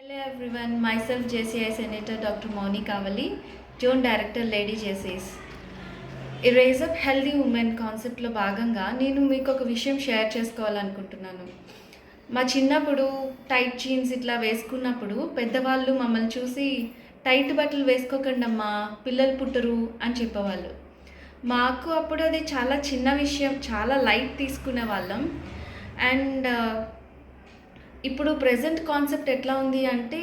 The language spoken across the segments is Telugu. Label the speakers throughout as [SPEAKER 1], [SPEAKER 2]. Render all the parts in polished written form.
[SPEAKER 1] Hello everyone, myself JCI Senator Dr. Moni Kavali, Zone Director Lady JCS. ఈ రైజ్ అప్ హెల్దీ ఉమెన్ కాన్సెప్ట్లో భాగంగా నేను మీకు ఒక విషయం షేర్ చేసుకోవాలనుకుంటున్నాను. మా చిన్నప్పుడు టైట్ జీన్స్ ఇట్లా వేసుకున్నప్పుడు పెద్దవాళ్ళు మమ్మల్ని చూసి టైట్ బట్టలు వేసుకోకండి అమ్మా, పిల్లలు పుట్టరు అని చెప్పేవాళ్ళు. మాకు అప్పుడు అది చాలా చిన్న విషయం, చాలా లైట్ తీసుకునే వాళ్ళం. అండ్ ఇప్పుడు ప్రెజెంట్ కాన్సెప్ట్ ఎట్లా ఉంది అంటే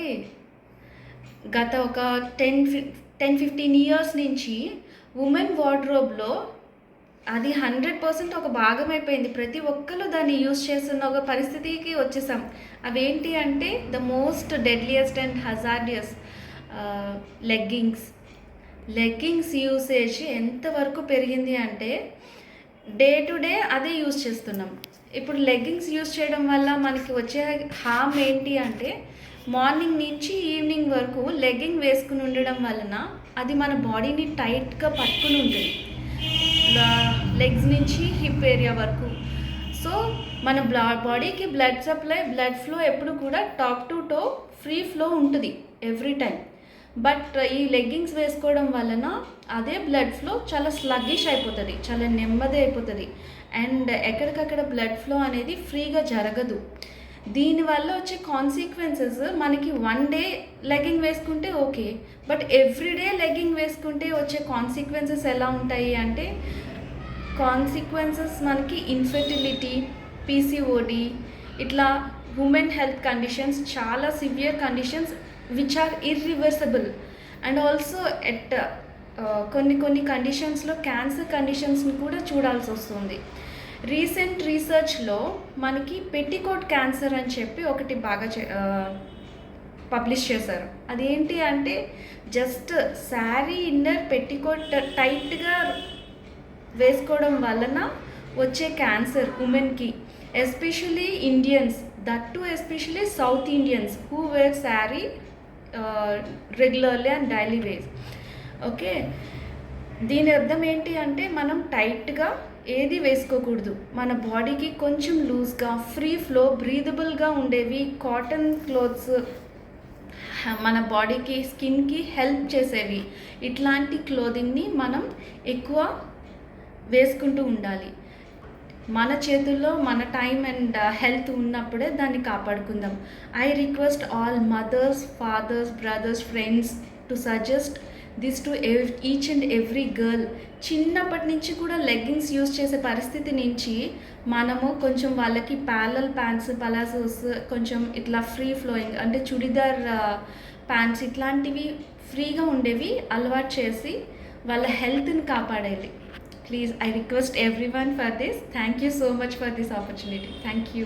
[SPEAKER 1] గత ఒక 10-15 ఇయర్స్ నుంచి ఉమెన్ వార్డ్రోబ్లో అది 100% ఒక భాగం అయిపోయింది. ప్రతి ఒక్కరు దాన్ని యూజ్ చేస్తున్న ఒక పరిస్థితికి వచ్చేసాం. అవేంటి అంటే the most deadliest and hazardous leggings usage ఎంతవరకు పెరిగింది అంటే డే టు డే అదే యూజ్ చేస్తున్నాం. ఇప్పుడు లెగ్గింగ్స్ యూజ్ చేయడం వల్ల మనకి వచ్చే హామ్ ఏంటి అంటే మార్నింగ్ నుంచి ఈవినింగ్ వరకు లెగ్గింగ్ వేసుకుని ఉండడం వలన అది మన బాడీని టైట్గా పట్టుకుని ఉంటుంది, లెగ్స్ నుంచి హిప్ ఏరియా వరకు. సో మన బాడీకి బ్లడ్ ఫ్లో ఎప్పుడు కూడా top to toe free flow ఉంటుంది ఎవ్రీ టైం. బట్ ఈ లెగ్గింగ్స్ వేసుకోవడం వలన అదే బ్లడ్ ఫ్లో చాలా స్లగ్గిష్ అయిపోతుంది, చాలా నెమ్మది అయిపోతుంది. అండ్ ఎక్కడికక్కడ బ్లడ్ ఫ్లో అనేది ఫ్రీగా జరగదు. దీనివల్ల వచ్చే కాన్సిక్వెన్సెస్ మనకి వన్ డే లెగ్గింగ్ వేసుకుంటే ఓకే, బట్ ఎవ్రీడే లెగ్గింగ్ వేసుకుంటే వచ్చే కాన్సిక్వెన్సెస్ ఎలా ఉంటాయి అంటే మనకి ఇన్ఫెర్టిలిటీ, పీసీఓడి, ఇట్లా ఉమెన్ హెల్త్ కండిషన్స్, చాలా severe conditions which are irreversible. And also కొన్ని కండిషన్స్లో క్యాన్సర్ కండిషన్స్ని కూడా చూడాల్సి వస్తుంది. రీసెంట్ రీసెర్చ్లో మనకి పెట్టికోట్ క్యాన్సర్ అని చెప్పి ఒకటి బాగా పబ్లిష్ చేశారు. అదేంటి అంటే జస్ట్ శారీ ఇన్నర్ పెట్టికోట్ టైట్గా వేసుకోవడం వలన వచ్చే క్యాన్సర్ ఉమెన్కి, especially Indians, that too especially south Indians who wear sari regularly and daily wears. Okay, దీని అర్థం ఏంటి అంటే మనం టైట్గా ఏది వేసుకోకూడదు. మన బాడీకి కొంచెం లూజ్గా, ఫ్రీ ఫ్లో, బ్రీదబుల్గా ఉండేవి కాటన్ క్లోత్స్, మన బాడీకి స్కిన్కి హెల్ప్ చేసేవి, ఇట్లాంటి క్లోదింగ్ని మనం ఎక్కువ వేసుకుంటూ ఉండాలి. మన చేతుల్లో మన టైం అండ్ హెల్త్ ఉన్నప్పుడే దాన్ని కాపాడుకుందాం. I request all mothers, fathers, brothers, friends to suggest this to each and every girl. చిన్నప్పటి నుంచి కూడా లెగ్గింగ్స్ యూజ్ చేసే పరిస్థితి నుంచి మనము కొంచెం వాళ్ళకి ప్యారలల్ ప్యాంట్స్, పలాజోస్, కొంచెం ఇట్లా ఫ్రీ ఫ్లోయింగ్ అంటే చుడిదార్ ప్యాంట్స్ ఇట్లాంటివి ఫ్రీగా ఉండేవి అలవాటు చేసి వాళ్ళ హెల్త్ని కాపాడాలి. Please, I request everyone for this. Thank you so much for this opportunity. Thank you.